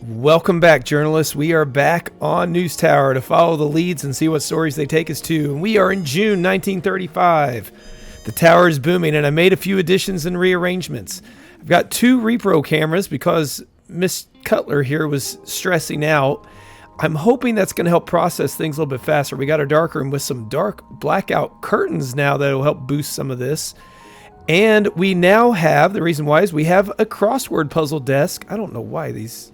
Welcome back, journalists. We are back on News Tower to follow the leads and see what stories they take us to. And we are in June 1935. The tower is booming, and I made a few additions and rearrangements. I've got two repro cameras because Miss Cutler here was stressing out. I'm hoping that's going to help process things a little bit faster. We got our dark room with some dark blackout curtains now that will help boost some of this. And we now have, the reason why is we have a crossword puzzle desk. I don't know why these...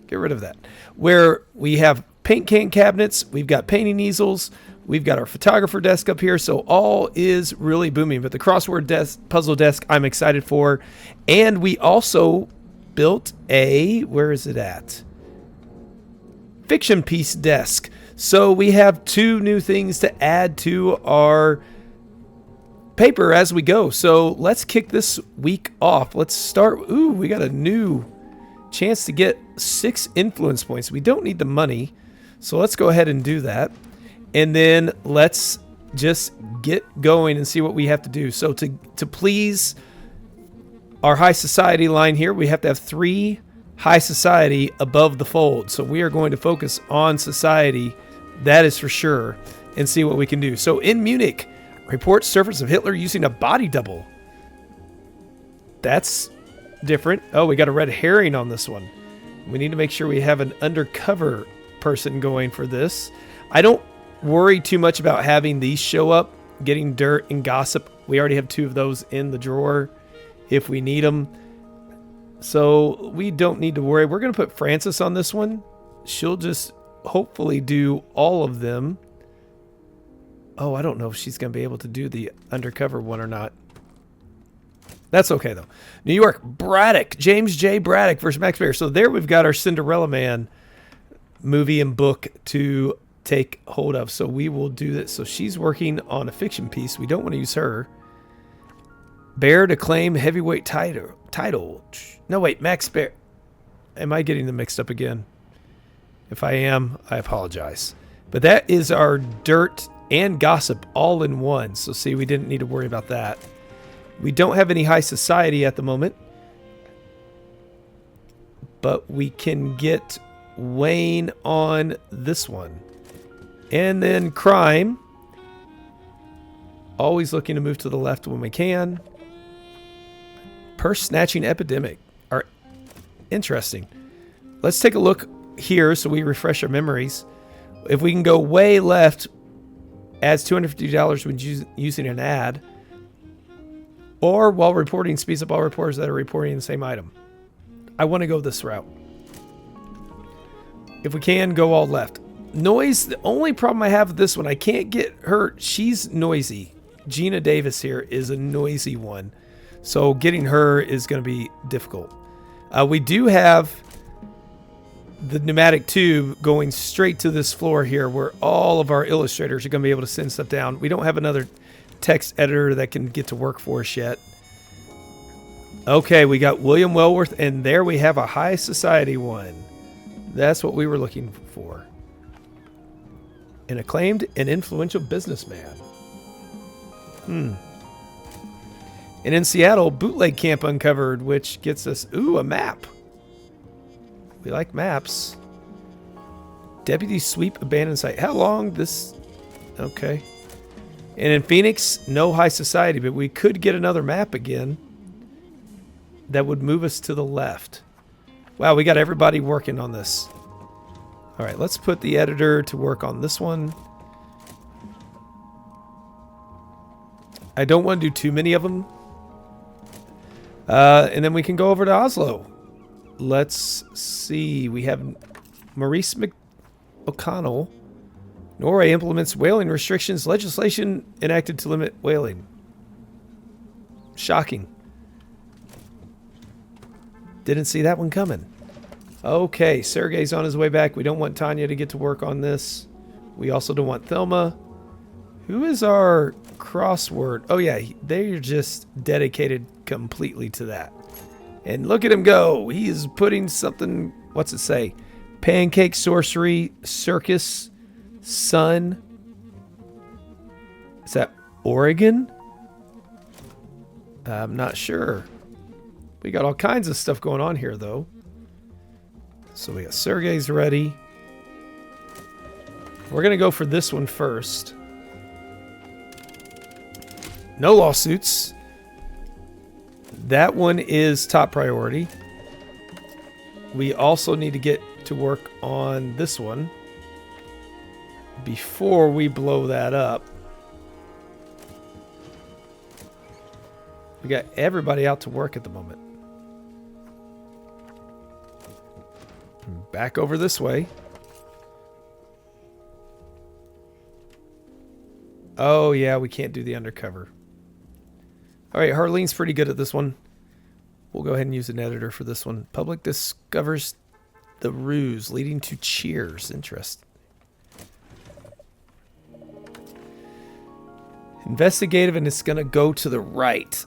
get rid of that. Where we have paint can cabinets, we've got painting easels, we've got our photographer desk up here, so all is really booming. But the crossword puzzle desk I'm excited for. And we also built a, where is it at? Fiction piece desk. So we have two new things to add to our paper as we go. So let's kick this week off. Let's start. Ooh, we got a new chance to get 6 influence points. We don't need the money, so let's go ahead and do that. And then let's just get going and see what we have to do. So to please our high society line here, we have to have 3 high society above the fold. So we are going to focus on society, that is for sure, and see what we can do. So in Munich, reports surface of Hitler using a body double. That's different. Oh, we got a red herring on this one. We need to make sure we have an undercover person going for this. I don't worry too much about having these show up, getting dirt and gossip. We already have 2 of those in the drawer if we need them. So we don't need to worry. We're going to put Frances on this one. She'll just hopefully do all of them. Oh, I don't know if she's going to be able to do the undercover one or not. That's okay, though. New York, Braddock. James J. Braddock versus Max Baer. So there we've got our Cinderella Man movie and book to take hold of. So we will do that. So she's working on a fiction piece. We don't want to use her. Baer to claim heavyweight title. No, wait, Max Baer. Am I getting them mixed up again? If I am, I apologize. But that is our dirt and gossip all in one. So see, we didn't need to worry about that. We don't have any high society at the moment, but we can get Wayne on this one. And then crime. Always looking to move to the left when we can. Purse snatching epidemic. Are interesting. Let's take a look here so we refresh our memories. If we can go way left, adds $250 when using an ad. Or while reporting, speeds up all reporters that are reporting the same item. I want to go this route. If we can, go all left. Noise, the only problem I have with this one, I can't get her. She's noisy. Gina Davis here is a noisy one. So getting her is going to be difficult. We do have the pneumatic tube going straight to this floor here where all of our illustrators are going to be able to send stuff down. We don't have another text editor that can get to work for us yet. Okay, we got William Wellworth, and there we have a high society one. That's what we were looking for. An acclaimed and influential businessman. And in Seattle, bootleg camp uncovered, which gets us, ooh, a map. We like maps. Deputy sweep abandoned site. How long this? Okay. And in Phoenix, no high society, but we could get another map again that would move us to the left. Wow, we got everybody working on this. All right, let's put the editor to work on this one. I don't want to do too many of them. And then we can go over to Oslo. Let's see. We have Maurice O'Connell. Norway implements whaling restrictions. Legislation enacted to limit whaling. Shocking. Didn't see that one coming. Okay, Sergey's on his way back. We don't want Tanya to get to work on this. We also don't want Thelma. Who is our crossword? Oh, yeah, they're just dedicated completely to that. And look at him go. He is putting something, what's it say? Pancake sorcery, circus, sun. Is that Oregon? I'm not sure. We got all kinds of stuff going on here, though. So we got Sergei's ready. We're going to go for this one first. No lawsuits. That one is top priority. We also need to get to work on this one before we blow that up. We got everybody out to work at the moment. Back over this way. Oh, yeah, we can't do the undercover. All right, Harlene's pretty good at this one. We'll go ahead and use an editor for this one. Public discovers the ruse leading to cheers. Interest. Investigative, and it's going to go to the right.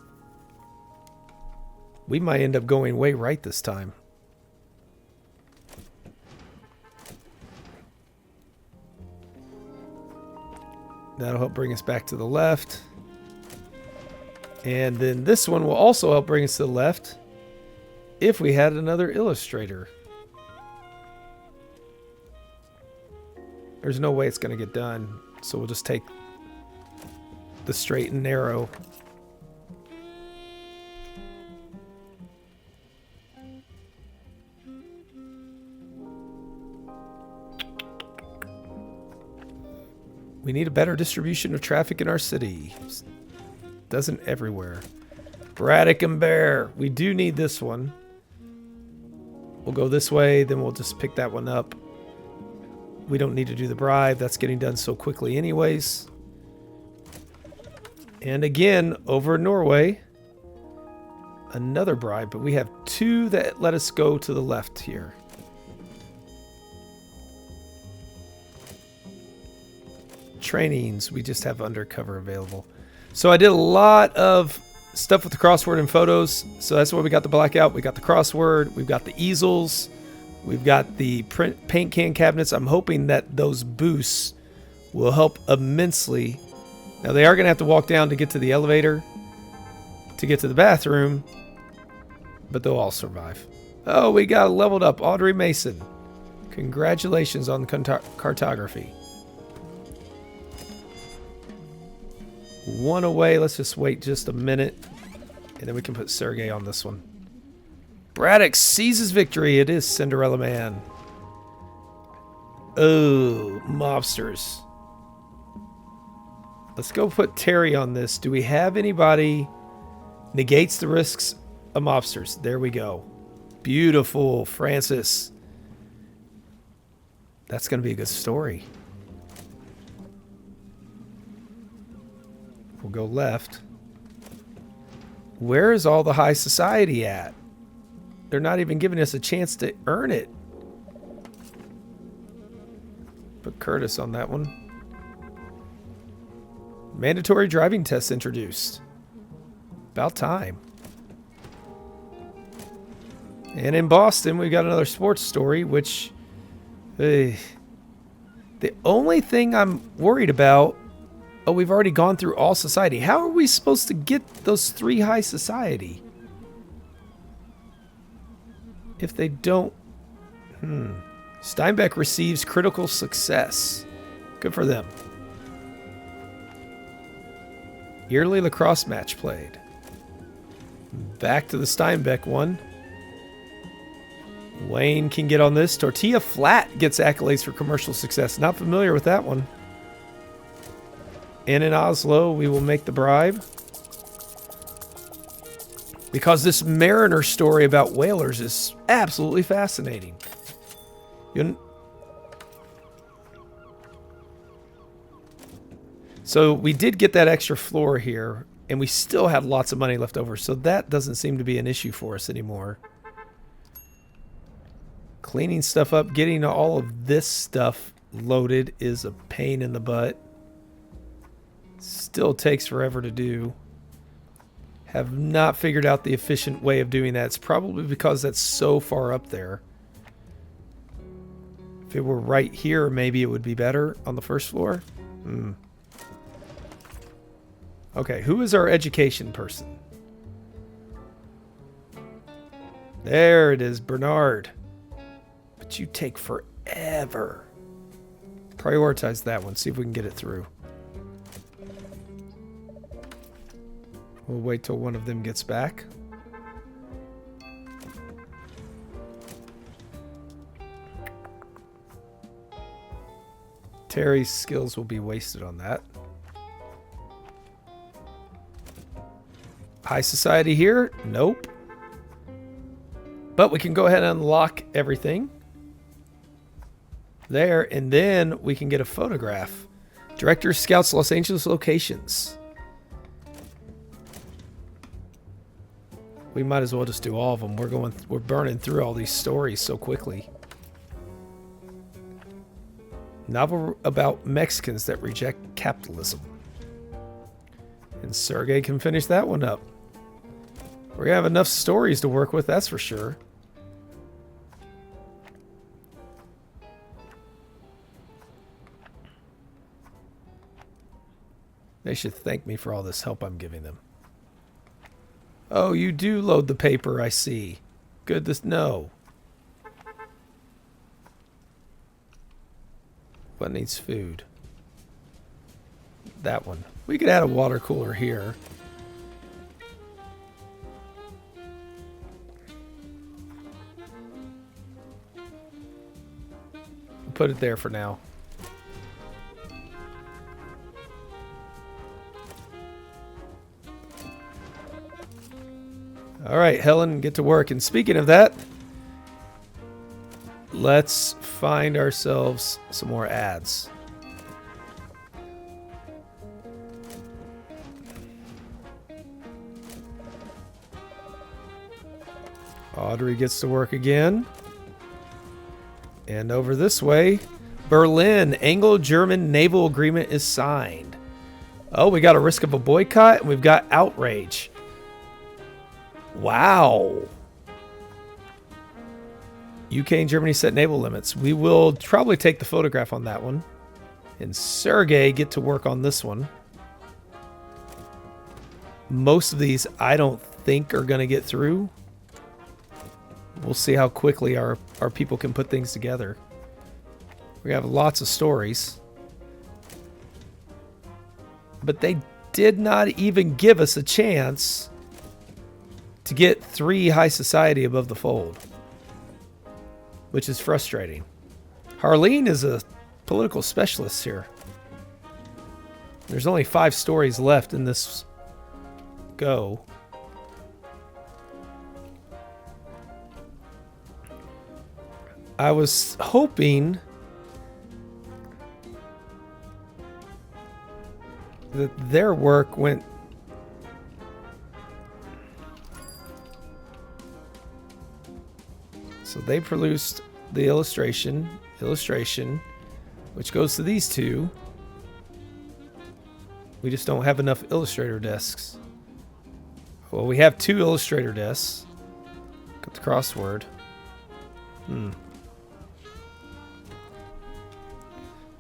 We might end up going way right this time. That'll help bring us back to the left. And then this one will also help bring us to the left if we had another illustrator. There's no way it's going to get done, so we'll just take the straight and narrow. We need a better distribution of traffic in our city. Doesn't everywhere. Braddock and Bear. We do need this one. We'll go this way, then we'll just pick that one up. We don't need to do the bribe. That's getting done so quickly anyways. And again, over in Norway, another bribe, but we have two that let us go to the left here. Trainings, we just have undercover available. So I did a lot of stuff with the crossword and photos. So that's why we got the blackout. We got the crossword. We've got the easels. We've got the paint can cabinets. I'm hoping that those boosts will help immensely. Now they are going to have to walk down to get to the elevator, to get to the bathroom, but they'll all survive. Oh, we got leveled up. Audrey Mason. Congratulations on the cartography. One away. Let's just wait just a minute, and then we can put Sergei on this one. Braddock seizes victory. It is Cinderella Man. Oh, mobsters. Let's go put Terry on this. Do we have anybody negates the risks of mobsters? There we go. Beautiful, Francis. That's going to be a good story. We'll go left. Where is all the high society at? They're not even giving us a chance to earn it. Put Curtis on that one. Mandatory driving tests introduced. About time. And in Boston, we've got another sports story, which... the only thing I'm worried about... Oh, we've already gone through all society. How are we supposed to get those three high society? If they don't... Steinbeck receives critical success. Good for them. Yearly lacrosse match played. Back to the Steinbeck one. Wayne can get on this. Tortilla Flat gets accolades for commercial success. Not familiar with that one. And in Oslo, we will make the bribe. Because this Mariner story about whalers is absolutely fascinating. So we did get that extra floor here, and we still have lots of money left over, so that doesn't seem to be an issue for us anymore. Cleaning stuff up, getting all of this stuff loaded is a pain in the butt. Still takes forever to do. Have not figured out the efficient way of doing that. It's probably because that's so far up there. If it were right here, maybe it would be better on the first floor. Okay, who is our education person? There it is, Bernard. But you take forever. Prioritize that one. See if we can get it through. We'll wait till one of them gets back. Terry's skills will be wasted on that. High society here? Nope. But we can go ahead and unlock everything. There, and then we can get a photograph. Director scouts Los Angeles locations. We might as well just do all of them. We're burning through all these stories so quickly. Novel about Mexicans that reject capitalism. And Sergey can finish that one up. We're gonna have enough stories to work with, that's for sure. They should thank me for all this help I'm giving them. Oh, you do load the paper, I see. Good to know. What needs food? That one. We could add a water cooler here. Put it there for now. All right, Helen, get to work. And speaking of that, let's find ourselves some more ads. Audrey gets to work again. And over this way, Berlin, Anglo-German naval agreement is signed. Oh, we got a risk of a boycott, and we've got outrage. Wow. UK and Germany set naval limits. We will probably take the photograph on that one. And Sergey, get to work on this one. Most of these I don't think are going to get through. We'll see how quickly our people can put things together. We have lots of stories. But they did not even give us a chance to get 3 high society above the fold. Which is frustrating. Harleen is a political specialist here. There's only 5 stories left in this go. I was hoping that their work went... So they produced the illustration, which goes to these 2. We just don't have enough illustrator desks. Well, we have 2 illustrator desks. Got the crossword.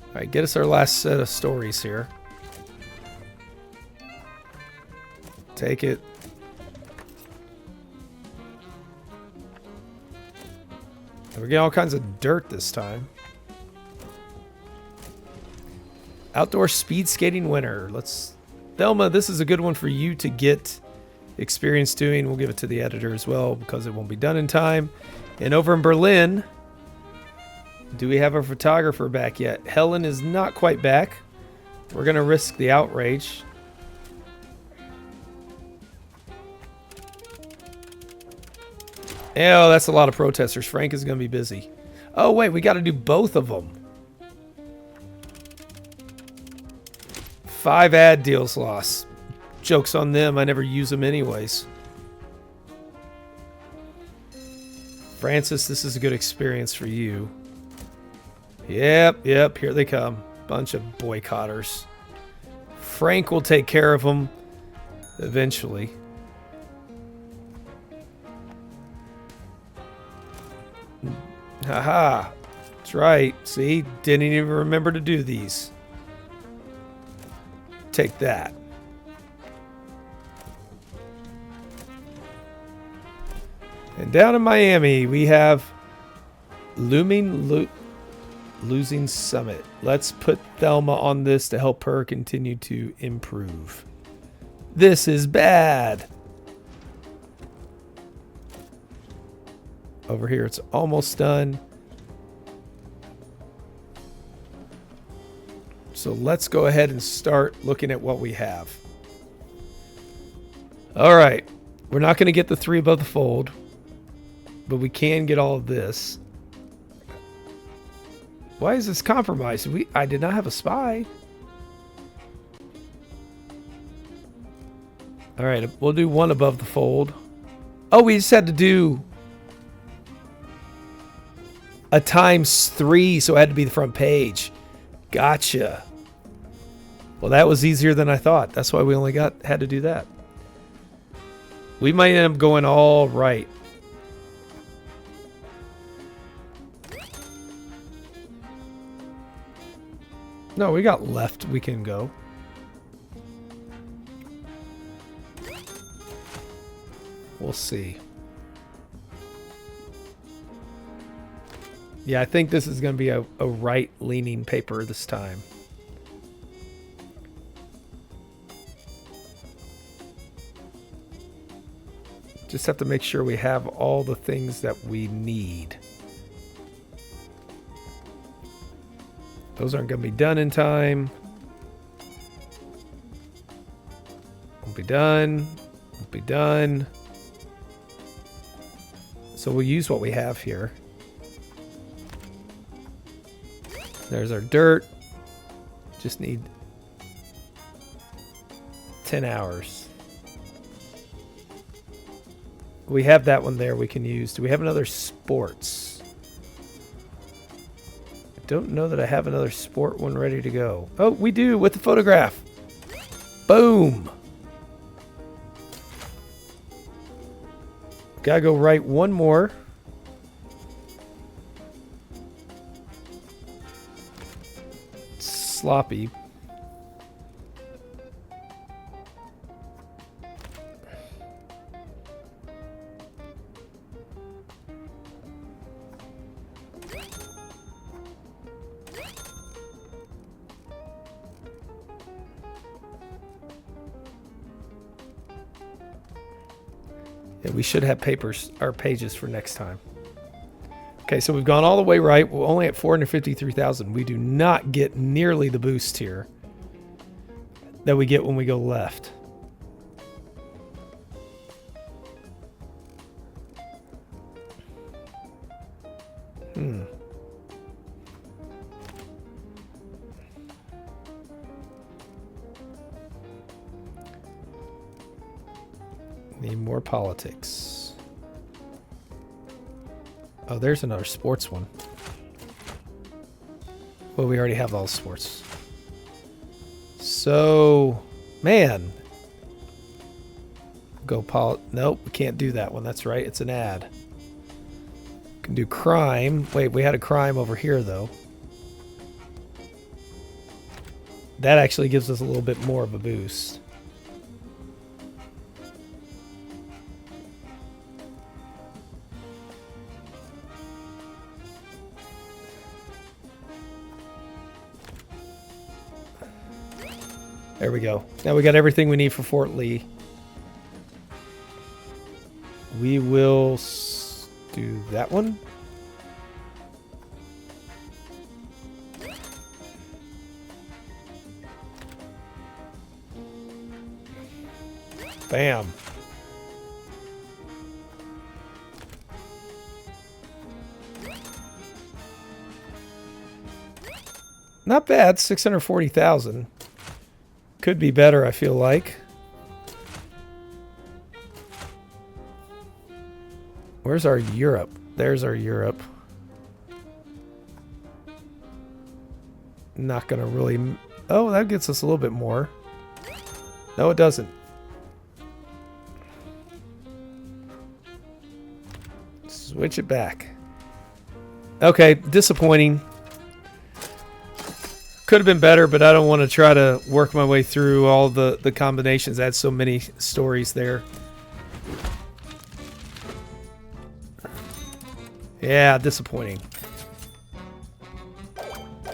Alright, get us our last set of stories here. Take it. We're getting all kinds of dirt this time. Outdoor speed skating winter. Thelma, this is a good one for you to get experience doing. We'll give it to the editor as well because it won't be done in time. And over in Berlin, do we have a photographer back yet? Helen is not quite back. We're going to risk the outrage. Oh, that's a lot of protesters. Frank is going to be busy. Oh, wait, we got to do both of them. 5 ad deals lost. Joke's on them. I never use them anyways. Francis, this is a good experience for you. Yep, here they come. Bunch of boycotters. Frank will take care of them eventually. Haha. That's right. See? Didn't even remember to do these. Take that. And down in Miami, we have Losing Summit. Let's put Thelma on this to help her continue to improve. This is bad. Over here, it's almost done. So let's go ahead and start looking at what we have. All right. We're not going to get the 3 above the fold, but we can get all of this. Why is this compromised? I did not have a spy. All right, we'll do 1 above the fold. Oh, we just had to do a ×3, so it had to be the front page. Gotcha. Well, that was easier than I thought. That's why we only had to do that. We might end up going all right. No, we got left. We can go. We'll see. Yeah, I think this is going to be a right-leaning paper this time. Just have to make sure we have all the things that we need. Those aren't going to be done in time. Won't be done. Won't be done. So we'll use what we have here. There's our dirt. Just need 10 hours. We have that one there we can use. Do we have another sports? I don't know that I have another sport one ready to go. Oh, we do with the photograph. Boom. Gotta go write one more. Sloppy. Yeah, we should have papers or pages for next time. Okay, so we've gone all the way right. We're only at 453,000. We do not get nearly the boost here that we get when we go left. Need more politics. Oh, there's another sports one. Well, we already have all the sports. So, man. Nope, we can't do that one. That's right. It's an ad. We can do crime. Wait, we had a crime over here, though. That actually gives us a little bit more of a boost. There we go. Now we got everything we need for Fort Lee. We will do that one. Bam. Not bad, 640,000. Could be better, I feel like. Where's our Europe? There's our Europe. Not gonna really... Oh, that gets us a little bit more. No, it doesn't. Switch it back. Okay, disappointing. Could have been better, but I don't want to try to work my way through all the combinations. I had so many stories there. Yeah, disappointing.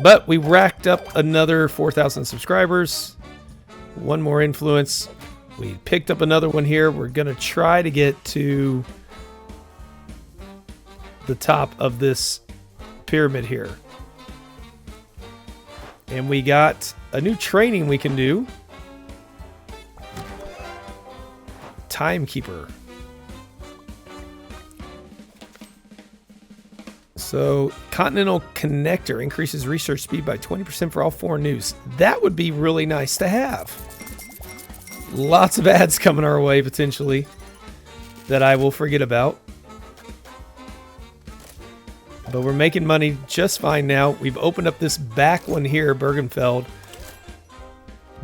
But we racked up another 4,000 subscribers. One more influence. We picked up another one here. We're going to try to get to the top of this pyramid here. And we got a new training we can do. Timekeeper. So, Continental Connector increases research speed by 20% for all foreign news. That would be really nice to have. Lots of ads coming our way, potentially, that I will forget about. But we're making money just fine now. We've opened up this back one here, Bergenfeld.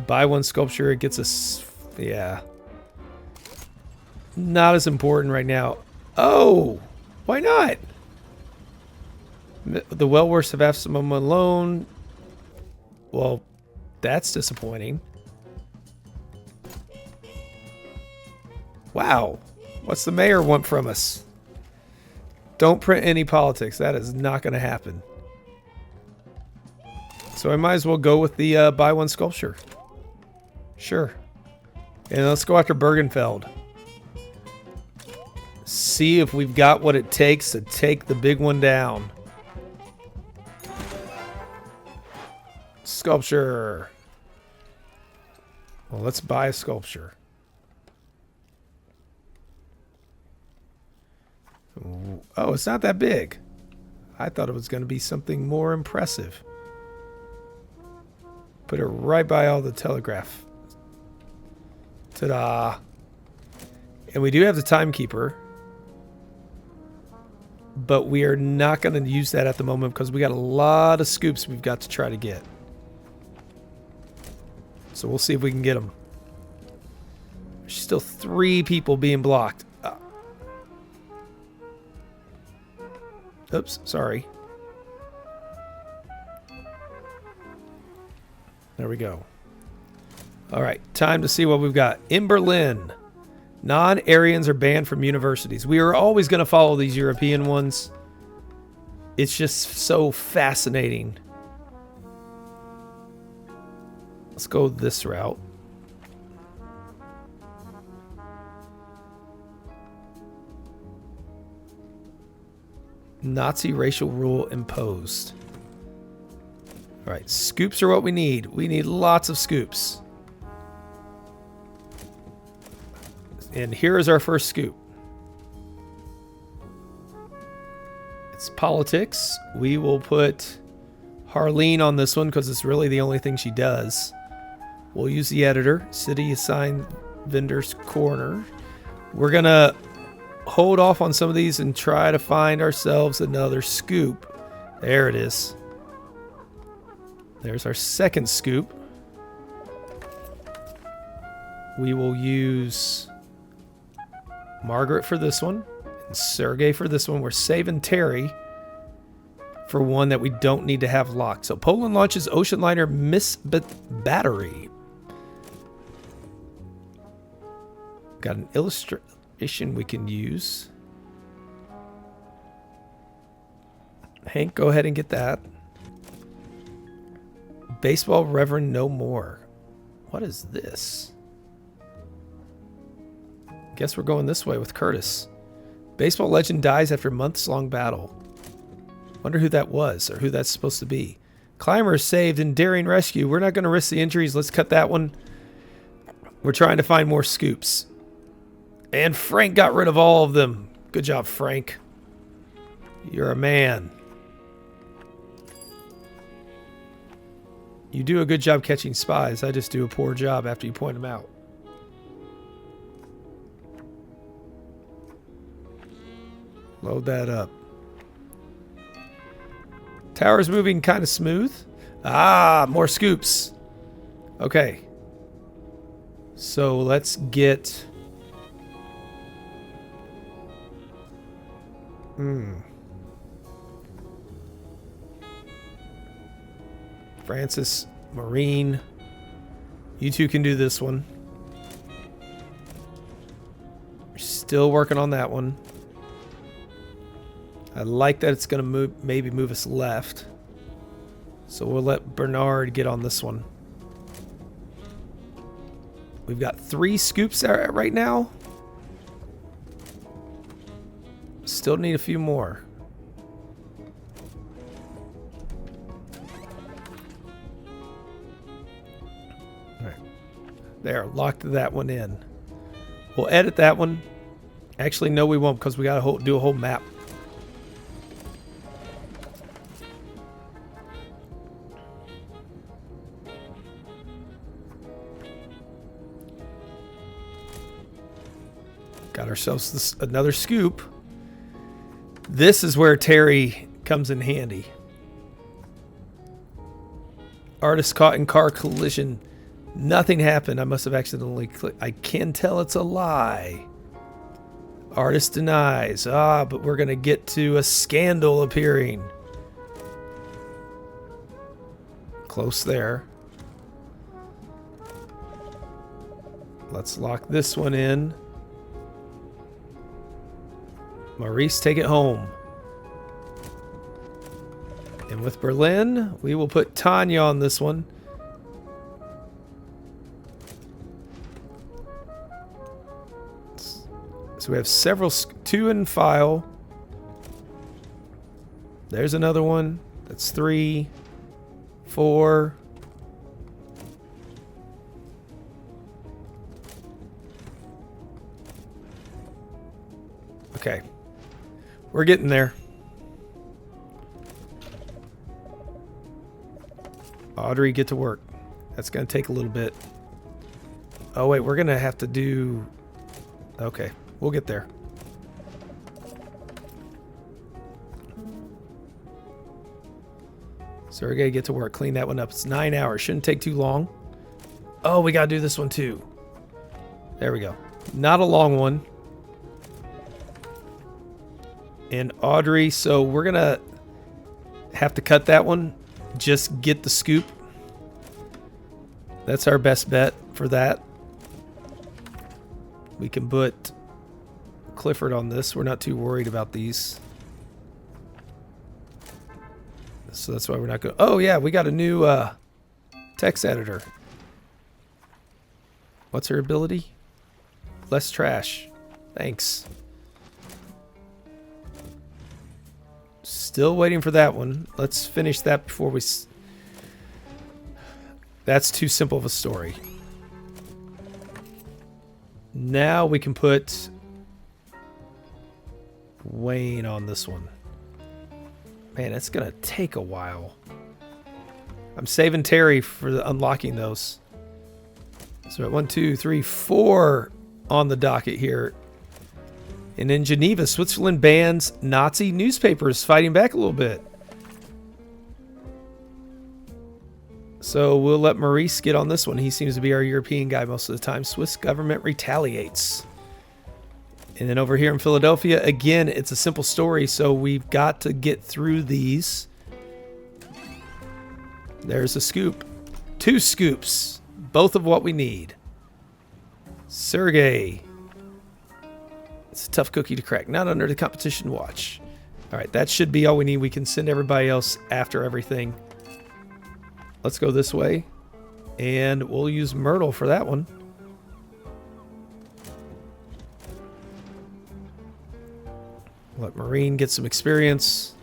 Buy one sculpture, it gets us... yeah. Not as important right now. Oh! Why not? The well-worst have Absalom alone. Well, that's disappointing. Wow. What's the mayor want from us? Don't print any politics. That is not going to happen. So I might as well go with the buy one sculpture. Sure. And let's go after Bergenfeld. See if we've got what it takes to take the big one down. Sculpture. Well, let's buy a sculpture. Oh, it's not that big. I thought it was going to be something more impressive. Put it right by all the telegraph. Ta-da. And we do have the timekeeper. But we are not going to use that at the moment because we got a lot of scoops we've got to try to get. So we'll see if we can get them. There's still 3 people being blocked. Oops, sorry. There we go. All right, time to see what we've got. In Berlin, non-Aryans are banned from universities. We are always going to follow these European ones. It's just so fascinating. Let's go this route. Nazi racial rule imposed. All right, scoops are what we need. We need lots of scoops. And here is our first scoop. It's politics. We will put Harleen on this one because it's really the only thing she does. We'll use the editor. City assigned vendor's corner. We're going to hold off on some of these and try to find ourselves another scoop. There it is. There's our second scoop. We will use Margaret for this one and Sergey for this one. We're saving Terry for one that we don't need to have locked. So Poland launches ocean liner battery. Got an illustration we can use. Hank, go ahead and get that. Baseball Reverend no more. What is this? Guess we're going this way with Curtis. Baseball legend dies after months-long battle. Wonder who that was or who that's supposed to be. Climber saved in daring rescue. We're not going to risk the injuries. Let's cut that one. We're trying to find more scoops. And Frank got rid of all of them. Good job, Frank. You're a man. You do a good job catching spies. I just do a poor job after you point them out. Load that up. Tower's moving kind of smooth. Ah, more scoops. Okay. So let's get... Francis, Marine. You two can do this one. We're still working on that one. I like that it's going to maybe move us left. So we'll let Bernard get on this one. We've got 3 scoops right now. Still need a few more. All right. There, locked that one in. We'll edit that one. Actually, no, we won't, because we got to do a whole map. Got ourselves another scoop. This is where Terry comes in handy. Artist caught in car collision. Nothing happened. I must have accidentally clicked. I can tell it's a lie. Artist denies. But we're going to get to a scandal appearing. Close there. Let's lock this one in. Maurice, take it home. And with Berlin, we will put Tanya on this one. So we have several, 2 in file. There's another one. That's 3, 4. Okay. We're getting there. Audrey, get to work. That's going to take a little bit. Oh, wait. We're going to have to do... Okay. We'll get there. Sergey, get to work. Clean that one up. It's 9 hours. Shouldn't take too long. Oh, we got to do this one too. There we go. Not a long one. And Audrey, so we're going to have to cut that one. Just get the scoop. That's our best bet for that. We can put Clifford on this. We're not too worried about these. So that's why we're not going. Oh, yeah, we got a new text editor. What's her ability? Less trash. Thanks. Still waiting for that one. Let's finish that before we... That's too simple of a story. Now we can put Wayne on this one. Man, it's going to take a while. I'm saving Terry for unlocking those. So at 1, 2, 3, 4 on the docket here. And in Geneva, Switzerland bans Nazi newspapers, fighting back a little bit. So we'll let Maurice get on this one. He seems to be our European guy most of the time. Swiss government retaliates. And then over here in Philadelphia, again, it's a simple story, so we've got to get through these. There's a scoop. 2 scoops. Both of what we need. Sergey. It's a tough cookie to crack. Not under the competition watch. All right, that should be all we need. We can send everybody else after everything. Let's go this way. And we'll use Myrtle for that one. Let Marine get some experience.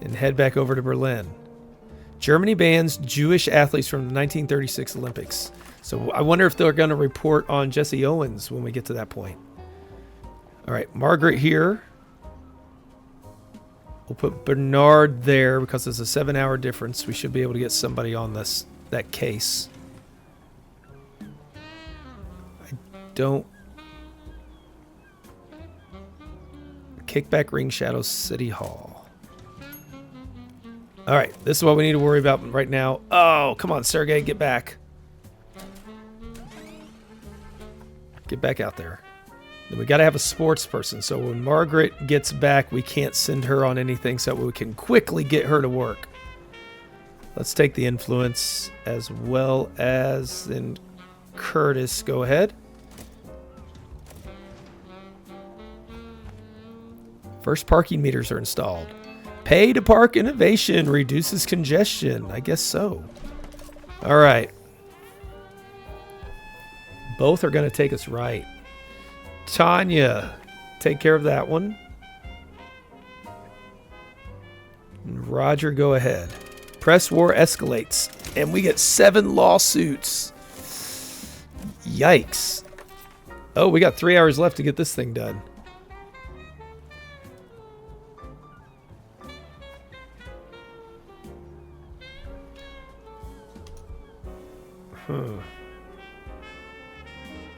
And head back over to Berlin. Germany bans Jewish athletes from the 1936 Olympics. So I wonder if they're going to report on Jesse Owens when we get to that point. All right, Margaret here. We'll put Bernard there because there's a 7-hour difference. We should be able to get somebody on that case. I don't... Kickback Ring Shadows City Hall. All right, this is what we need to worry about right now. Oh, come on, Sergey, get back. Get back out there. Then we got to have a sports person. So when Margaret gets back, we can't send her on anything so we can quickly get her to work. Let's take the influence as well as then Curtis. Go ahead. First parking meters are installed. Pay to park innovation reduces congestion. I guess so. All right. Both are going to take us right. Tanya, take care of that one. And Roger, go ahead. Press war escalates. And we get 7 lawsuits. Yikes. Oh, we got 3 hours left to get this thing done.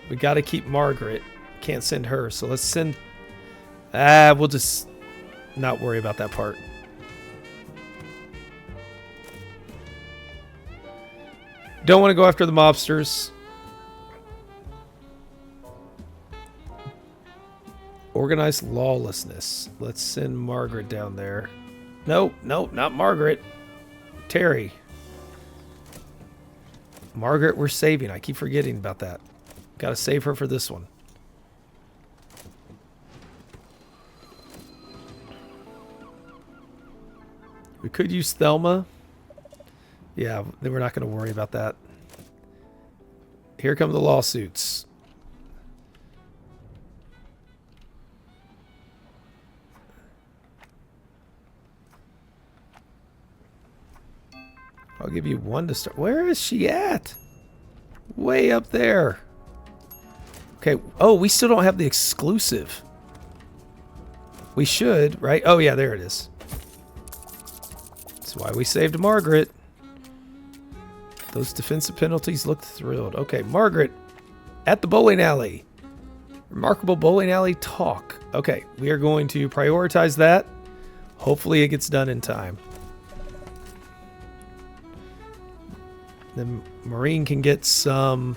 We got to keep Margaret. Can't send her, so let's send... we'll just not worry about that part. Don't want to go after the mobsters. Organized lawlessness. Let's send Margaret down there. Nope, nope, not Margaret. Terry. Margaret, we're saving. I keep forgetting about that. Got to save her for this one. We could use Thelma. Yeah, we're not going to worry about that. Here come the lawsuits. I'll give you one to start. Where is she at? Way up there. Okay. Oh, we still don't have the exclusive. We should, right? Oh, yeah, there it is. That's why we saved Margaret. Those defensive penalties looked thrilled. Okay, Margaret at the bowling alley. Remarkable bowling alley talk. Okay, we are going to prioritize that. Hopefully it gets done in time. Then Maureen can get some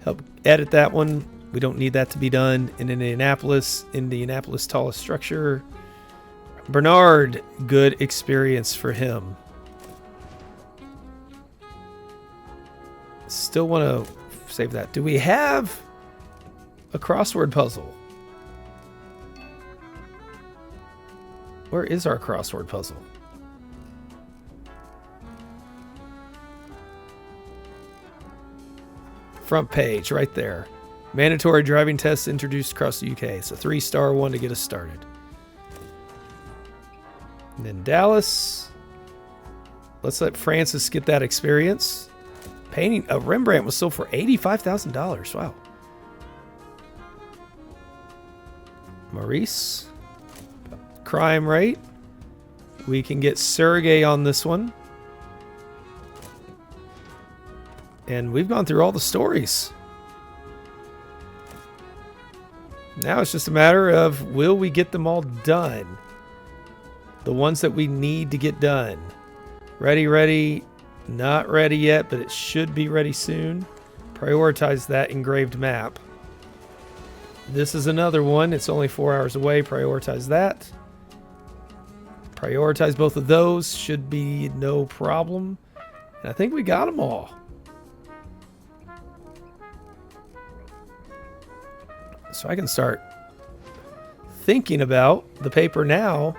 help edit that one. We don't need that to be done in Indianapolis. Indianapolis tallest structure. Bernard, good experience for him. Still want to save that. Do we have a crossword puzzle? Where is our crossword puzzle? Front page, right there. Mandatory driving tests introduced across the UK. It's a 3-star one to get us started. And then Dallas. Let's let Francis get that experience. Painting a Rembrandt was sold for $85,000. Wow. Maurice. Crime rate. We can get Sergey on this one. And we've gone through all the stories. Now it's just a matter of, will we get them all done? The ones that we need to get done. Ready, ready. Not ready yet, but it should be ready soon. Prioritize that engraved map. This is another one. It's only 4 hours away. Prioritize that. Prioritize both of those. Should be no problem. And I think we got them all. So I can start thinking about the paper now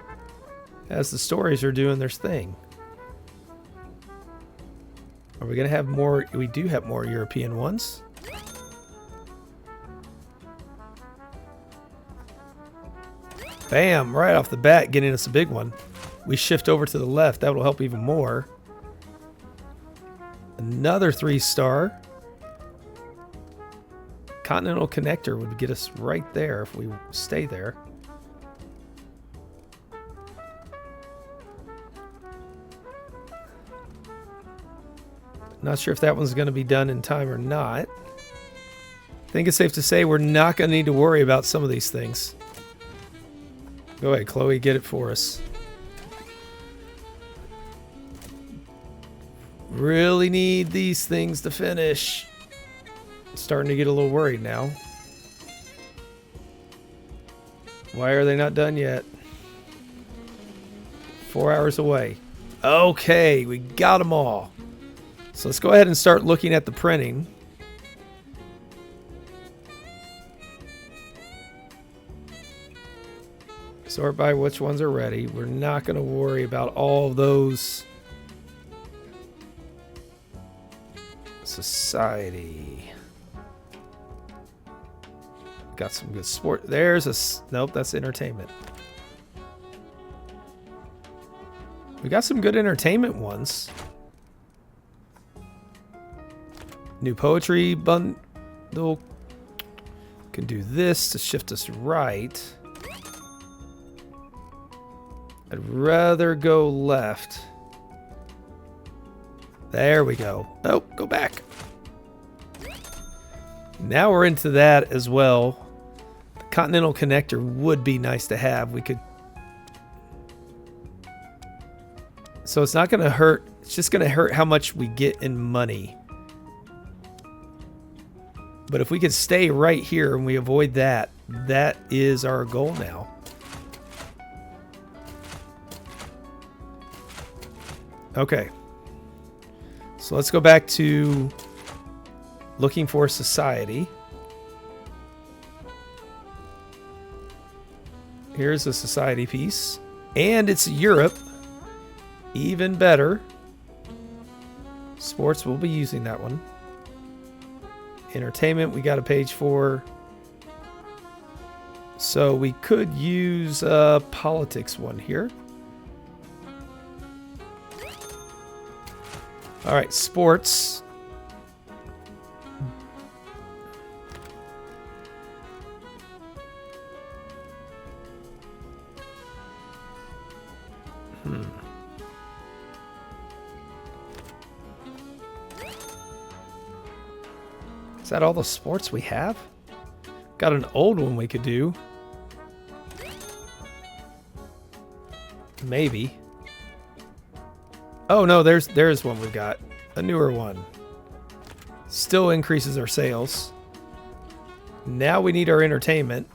as the stories are doing their thing. Are we going to have more? We do have more European ones. Bam! Right off the bat, getting us a big one. We shift over to the left. That will help even more. Another 3-star. Continental Connector would get us right there if we stay there. Not sure if that one's going to be done in time or not. I think it's safe to say we're not going to need to worry about some of these things. Go ahead, Chloe, get it for us. Really need these things to finish. Starting to get a little worried now. Why are they not done yet? 4 hours away. Okay, we got them all. So let's go ahead and start looking at the printing. Sort by which ones are ready. We're not going to worry about all of those. Society. Got some good sport. There's a... Nope, that's entertainment. We got some good entertainment ones. New poetry bundle. Can do this to shift us right. I'd rather go left. There we go. Nope, go back. Now we're into that as well. The Continental Connector would be nice to have. We could... So it's not going to hurt. It's just going to hurt how much we get in money. But if we could stay right here and we avoid that, that is our goal now. Okay. So let's go back to looking for society. Here's a society piece. And it's Europe. Even better. Sports, we'll be using that one. Entertainment, we got a page for. So we could use a politics one here. All right, sports. Is that all the sports we have? Got an old one we could do. Maybe. Oh no, there's one we got. A newer one. Still increases our sales. Now we need our entertainment.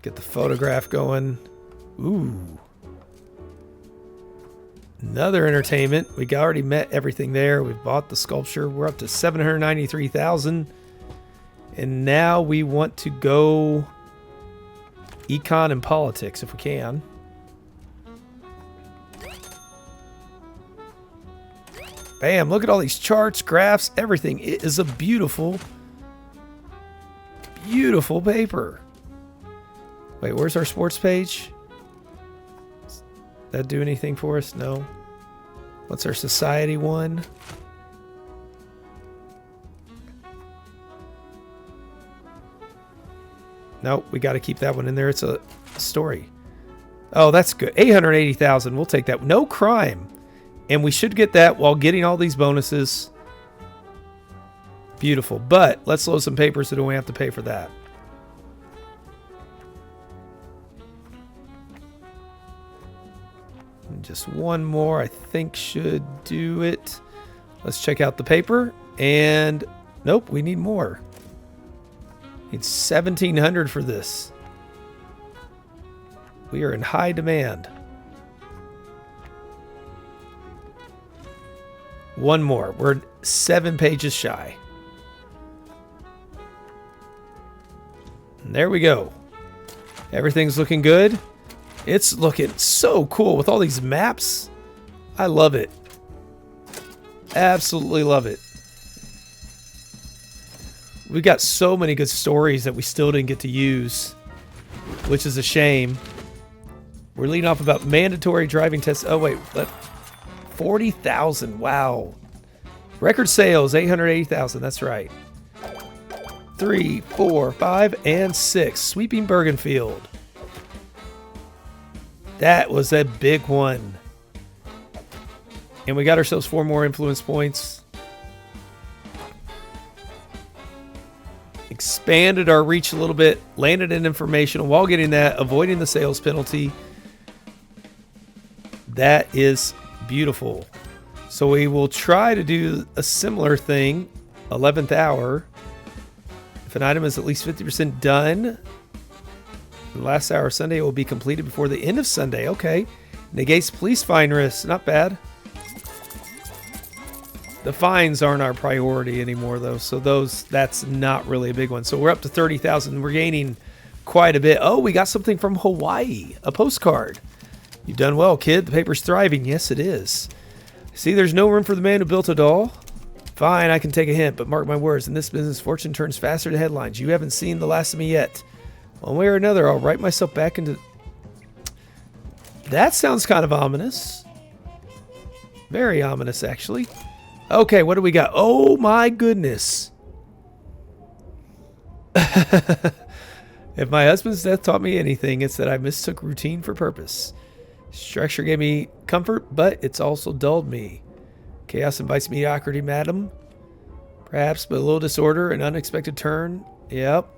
Get the photograph going. Ooh. Another entertainment. We already met everything there. We've bought the sculpture. We're up to 793,000. And now we want to go econ and politics if we can. Bam, look at all these charts, graphs, everything. It is a beautiful, beautiful paper. Wait, where's our sports page? Does that do anything for us? No. What's our society one? Nope, we got to keep that one in there. It's a story. Oh, that's good. 880,000. We'll take that. No crime. And we should get that while getting all these bonuses. Beautiful. But let's load some papers so we don't have to pay for that. And just one more, I think, should do it. Let's check out the paper. And nope, we need more. Need 1,700 for this. We are in high demand. One more. We're 7 pages shy. And there we go. Everything's looking good. It's looking so cool with all these maps. I love it. Absolutely love it. We got so many good stories that we still didn't get to use, which is a shame. We're leading off about mandatory driving tests. Oh, wait. 40,000. Wow. Record sales, 880,000. That's right. 3, 4, 5, and 6. Sweeping Bergenfield. That was a big one. And we got ourselves 4 more influence points. Expanded our reach a little bit. Landed in information while getting that. Avoiding the sales penalty. That is beautiful. So we will try to do a similar thing. 11th hour. If an item is at least 50% done, the last hour of Sunday will be completed before the end of Sunday. Okay. Negates police fine risks. Not bad. The fines aren't our priority anymore, though, so that's not really a big one. So we're up to 30,000. We're gaining quite a bit. Oh, we got something from Hawaii, a postcard. You've done well, kid. The paper's thriving. Yes, it is. See, there's no room for the man who built a doll. Fine, I can take a hint, but mark my words. In this business, fortune turns faster than headlines. You haven't seen the last of me yet. One way or another, I'll write myself back into... That sounds kind of ominous. Very ominous, actually. Okay, what do we got? Oh, my goodness. If my husband's death taught me anything, it's that I mistook routine for purpose. Structure gave me comfort, but it's also dulled me. Chaos invites mediocrity, madam. Perhaps, but a little disorder, an unexpected turn. Yep.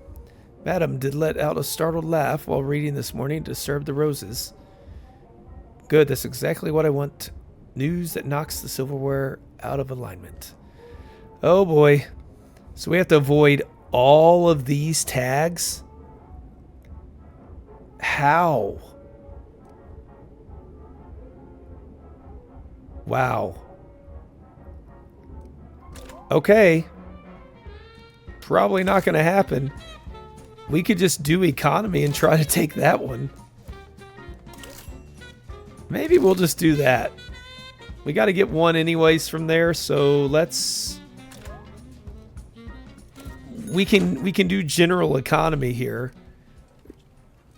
Madam did let out a startled laugh while reading this morning to disturb the roses. Good, that's exactly what I want. News that knocks the silverware out of alignment. Oh boy. So we have to avoid all of these tags? How? Wow. Okay. Probably not going to happen. We could just do economy and try to take that one. Maybe we'll just do that. We got to get one anyways from there, so let's... We can do general economy here.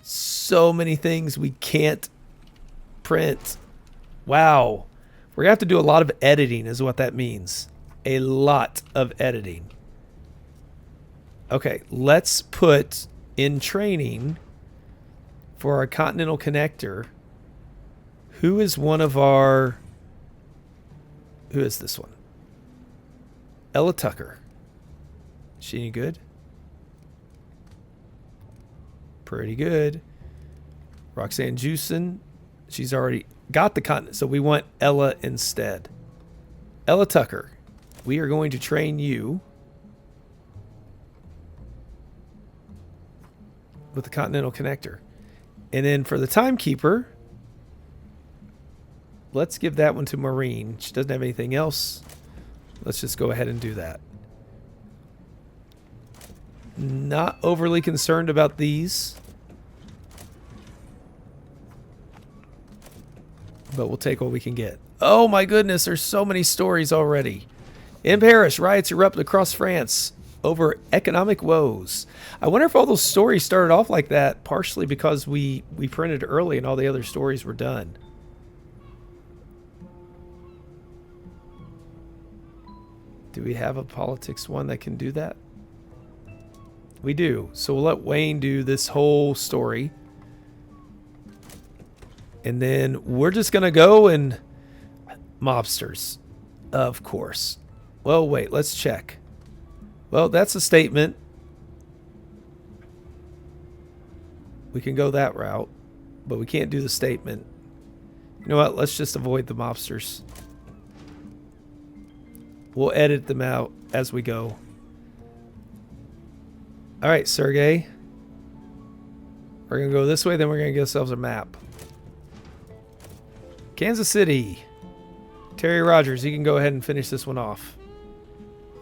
So many things we can't print. Wow. We're going to have to do a lot of editing is what that means. A lot of editing. Okay, let's put in training for our continental connector. Who is one of our... Who is this one? Ella Tucker. Is she any good? Pretty good. Roxanne Jewson. She's already got the continent, so we want Ella instead. Ella Tucker. We are going to train you with the continental connector. And then for the timekeeper, let's give that one to Maureen. She doesn't have anything else. Let's just go ahead and do that. Not overly concerned about these, but we'll take what we can get. Oh my goodness, there's so many stories already. In Paris, riots erupt across France over economic woes. I wonder if all those stories started off like that partially because we printed early and all the other stories were done. Do we have a politics one that can do that? We do. So we'll let Wayne do this whole story. And then we're just going to go and... Mobsters. Of course. Well, wait. Let's check. Well, that's a statement. We can go that route. But we can't do the statement. You know what? Let's just avoid the mobsters. We'll edit them out as we go. All right, Sergey. We're going to go this way, then we're going to get ourselves a map. Kansas City. Terry Rogers, you can go ahead and finish this one off.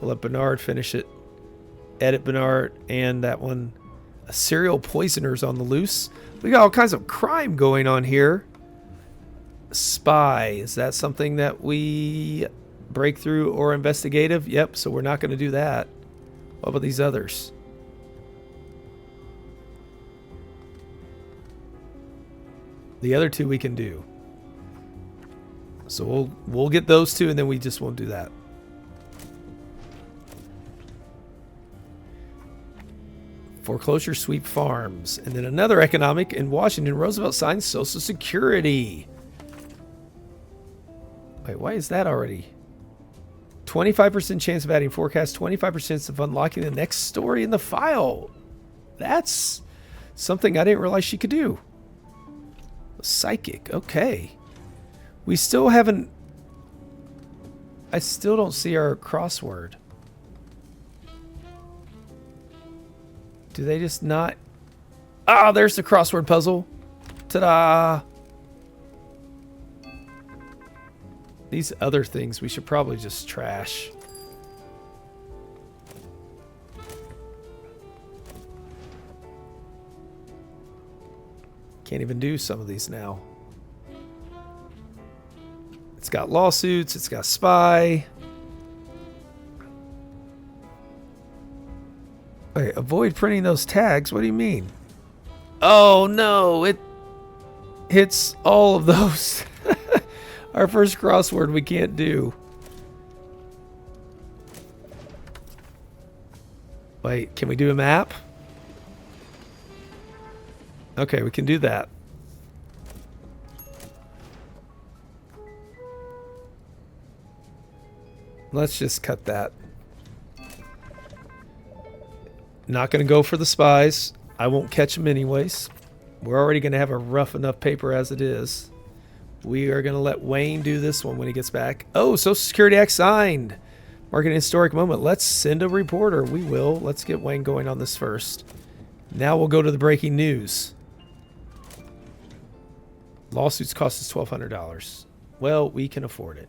We'll let Bernard finish it. Edit Bernard and that one. A serial poisoner's on the loose. We got all kinds of crime going on here. Spy. Is that something that we... Breakthrough or investigative? Yep, so we're not going to do that. What about these others? The other two we can do. So we'll get those two and then we just won't do that. Foreclosure sweep farms. And then another economic in Washington. Roosevelt signs Social Security. Wait, why is that already? 25% chance of adding forecast, 25% of unlocking the next story in the file. That's something I didn't realize she could do. Psychic, okay. We still haven't... I still don't see our crossword. Do they just not... Ah, there's the crossword puzzle. Ta-da! These other things we should probably just trash. Can't even do some of these now. It's got lawsuits. It's got spy. Wait, avoid printing those tags? What do you mean? Oh no, it hits all of those. Our first crossword we can't do. Wait, can we do a map? Okay, we can do that. Let's just cut that. Not going to go for the spies. I won't catch them anyways. We're already going to have a rough enough paper as it is. We are going to let Wayne do this one when he gets back. Oh, Social Security Act signed. Mark an historic moment. Let's send a reporter. We will. Let's get Wayne going on this first. Now we'll go to the breaking news. Lawsuits cost us $1,200. Well, we can afford it.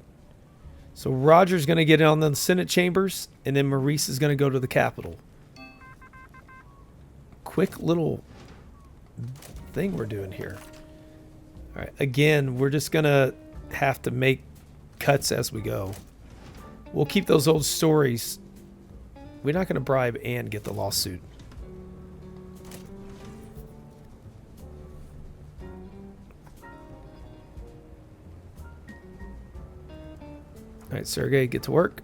So Roger's going to get on the Senate chambers, and then Maurice is going to go to the Capitol. Quick little thing we're doing here. All right, again, we're just going to have to make cuts as we go. We'll keep those old stories. We're not going to bribe and get the lawsuit. All right, Sergey, get to work.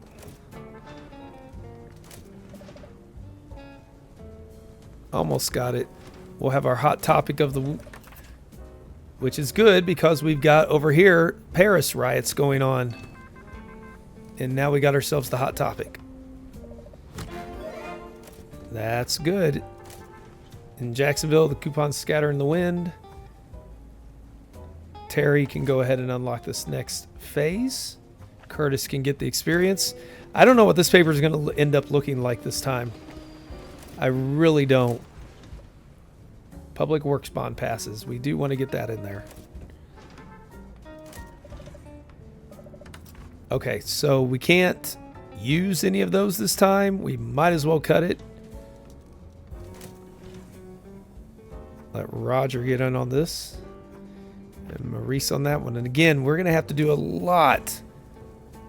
Almost got it. We'll have our hot topic of the... Which is good because we've got over here Paris riots going on. And now we got ourselves the hot topic. That's good. In Jacksonville, the coupons scatter in the wind. Terry can go ahead and unlock this next phase. Curtis can get the experience. I don't know what this paper is going to end up looking like this time. I really don't. Public Works bond passes. We do want to get that in there. Okay, so we can't use any of those this time. We might as well cut it. Let Roger get in on this. And Maurice on that one. And again, we're going to have to do a lot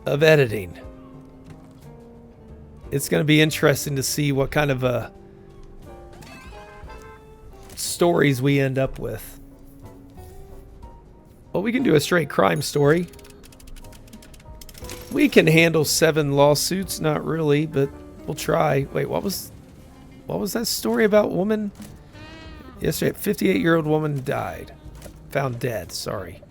of editing. It's going to be interesting to see what kind of stories we end up with. Well, we can do a straight crime story. We can handle 7 lawsuits. Not really, but we'll try. Wait, what was that story about woman? Yesterday, a 58-year-old woman died. Found dead, sorry.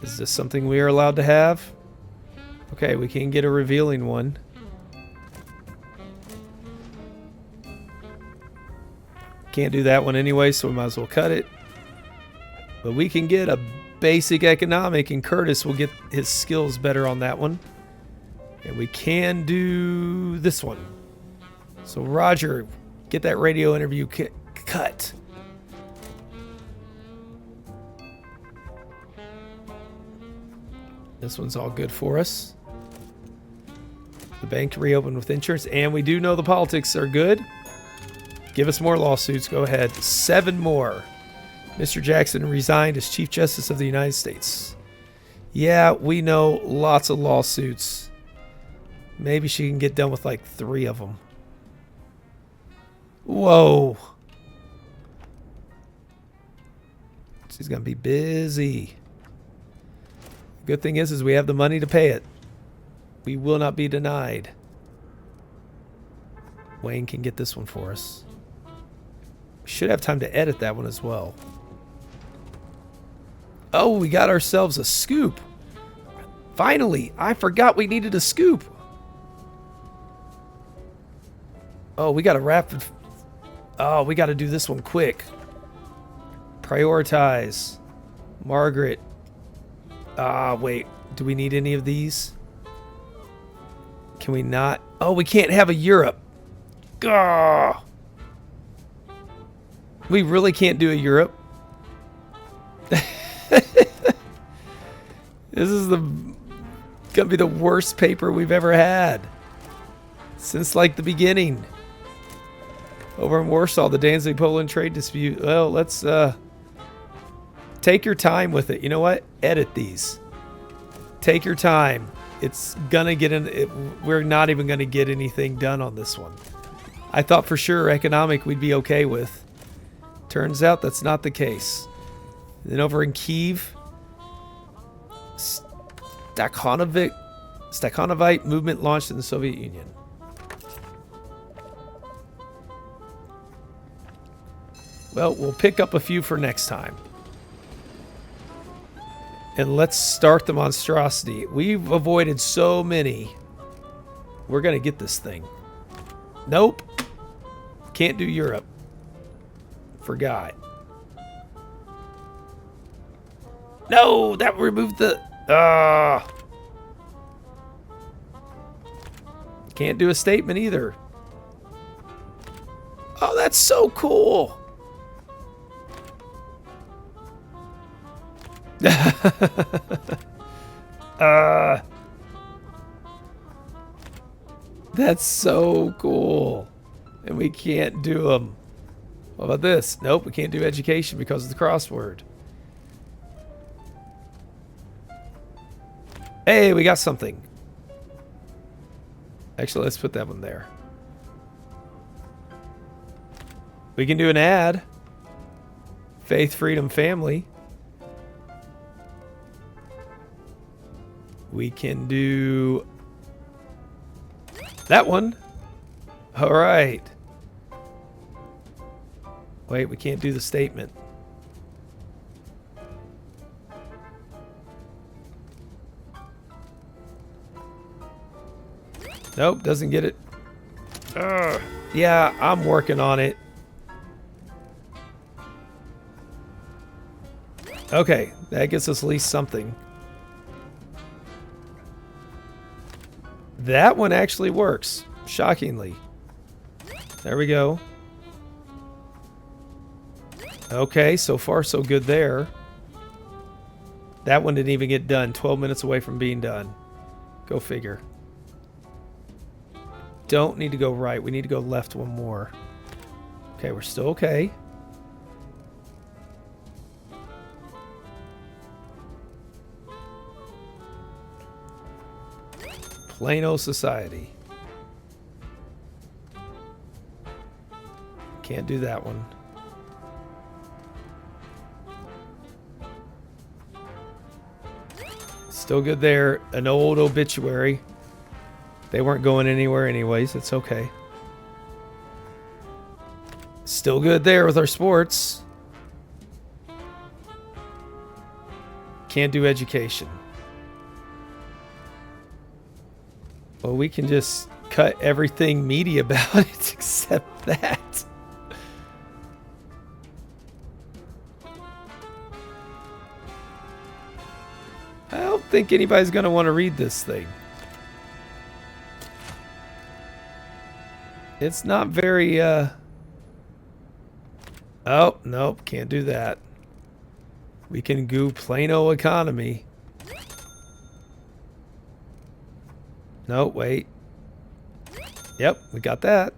Is this something we are allowed to have? Okay, we can get a revealing one. Can't do that one anyway, so we might as well cut it. But we can get a basic economic, and Curtis will get his skills better on that one. And we can do this one. So Roger, get that radio interview cut. This one's all good for us. The bank reopened with insurance, and we do know the politics are good. Give us more lawsuits. Go ahead. 7 more. Mr. Jackson resigned as Chief Justice of the United States. Yeah, we know lots of lawsuits. Maybe she can get done with like 3 of them. Whoa. She's going to be busy. Good thing is we have the money to pay it. We will not be denied. Wayne can get this one for us. We should have time to edit that one as well. Oh, we got ourselves a scoop. Finally, I forgot we needed a scoop. Oh, we got a rapid... Oh, we got to do this one quick. Prioritize. Margaret. Wait. Do we need any of these? Can we not? Oh, we can't have a Europe. Gah! We really can't do a Europe. This is gonna be the worst paper we've ever had since like the beginning. Over in Warsaw, the Danzig-Poland trade dispute. Well, let's take your time with it. You know what? Edit these. Take your time. It's gonna get in. We're not even gonna get anything done on this one. I thought for sure economic we'd be okay with. Turns out that's not the case. Then over in Kyiv, Stakhanovite movement launched in the Soviet Union. Well, we'll pick up a few for next time. And let's start the monstrosity. We've avoided so many. We're going to get this thing. Nope. Can't do Europe. Forgot. No, that removed the... Can't do a statement either. Oh, that's so cool. That's so cool. And we can't do them. What about this? Nope, we can't do education because of the crossword. Hey, we got something. Actually, let's put that one there. We can do an ad. Faith, freedom, family. We can do that one. All right. Wait, we can't do the statement. Nope, doesn't get it. Yeah, I'm working on it. Okay, that gets us at least something. That one actually works, shockingly. There we go. Okay, so far so good there. That one didn't even get done. 12 minutes away from being done. Go figure. Don't need to go right. We need to go left one more. Okay, we're still okay. Plano Society. Can't do that one. Still good there. An old obituary. They weren't going anywhere anyways. It's okay. Still good there with our sports. Can't do education. Well, we can just cut everything meaty about it except that. I don't think anybody's going to want to read this thing. It's not very, Oh, nope, can't do that. We can go Plano economy. No, wait. Yep, we got that.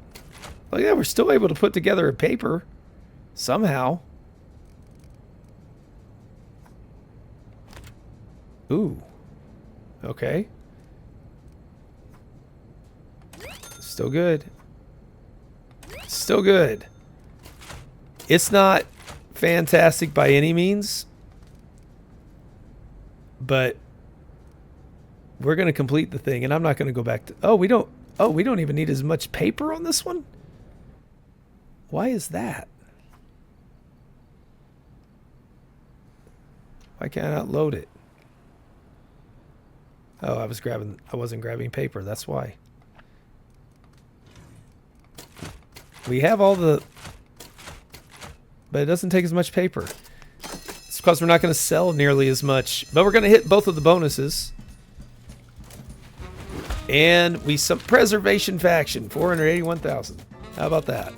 Oh yeah, we're still able to put together a paper. Somehow. Ooh. Okay. Still good. Still good. It's not fantastic by any means. But we're going to complete the thing, and I'm not going to go back to... Oh, we don't even need as much paper on this one? Why is that? Why can't I not load it? Oh, I wasn't grabbing paper, that's why. We have all the... But it doesn't take as much paper. It's because we're not going to sell nearly as much. But we're going to hit both of the bonuses. And some preservation faction, 481,000. How about that?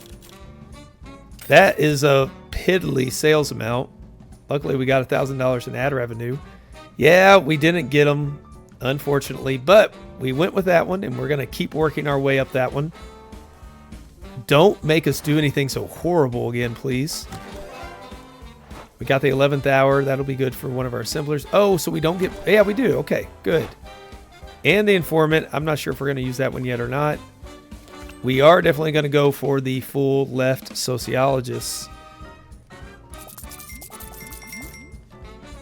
That is a piddly sales amount. Luckily, we got $1,000 in ad revenue. Yeah, we didn't get them, unfortunately, but we went with that one, and we're going to keep working our way up that one. Don't make us do anything so horrible again, please. We got the 11th hour. That'll be good for one of our assemblers. Oh, so we don't get... Yeah, we do. Okay, good. And the informant. I'm not sure if we're going to use that one yet or not. We are definitely going to go for the full left sociologists.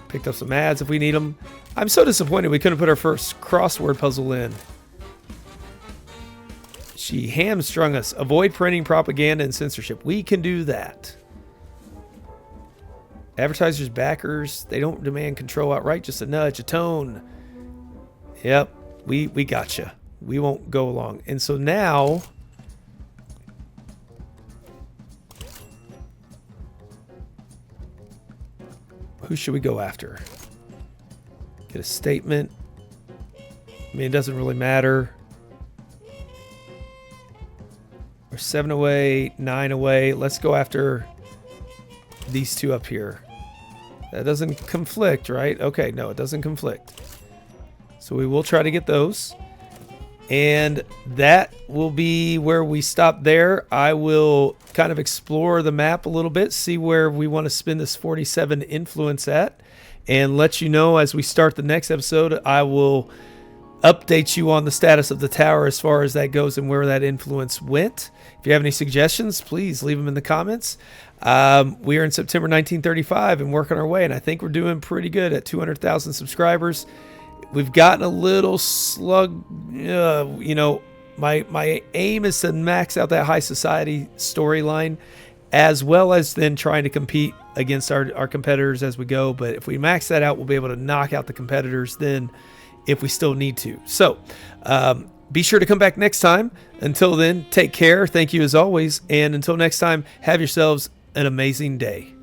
Picked up some ads if we need them. I'm so disappointed we couldn't put our first crossword puzzle in. She hamstrung us. Avoid printing propaganda and censorship. We can do that. Advertisers, backers, they don't demand control outright, just a nudge, a tone. Yep, we gotcha. We won't go along. And so now... who should we go after? Get a statement. I mean, it doesn't really matter. We're 7 away, 9 away. Let's go after these two up here. That doesn't conflict, right? Okay, no, it doesn't conflict. So we will try to get those. And that will be where we stop there. I will kind of explore the map a little bit, see where we want to spin this 47 influence at, and let you know as we start the next episode. I will update you on the status of the tower as far as that goes and where that influence went. If you have any suggestions, please leave them in the comments. We are in September 1935 and working our way, and I think we're doing pretty good at 200,000 subscribers. We've gotten a little slug, you know, my aim is to max out that high society storyline, as well as then trying to compete against our competitors as we go. But if we max that out, we'll be able to knock out the competitors then if we still need to. So be sure to come back next time. Until then, take care. Thank you as always. And until next time, have yourselves an amazing day.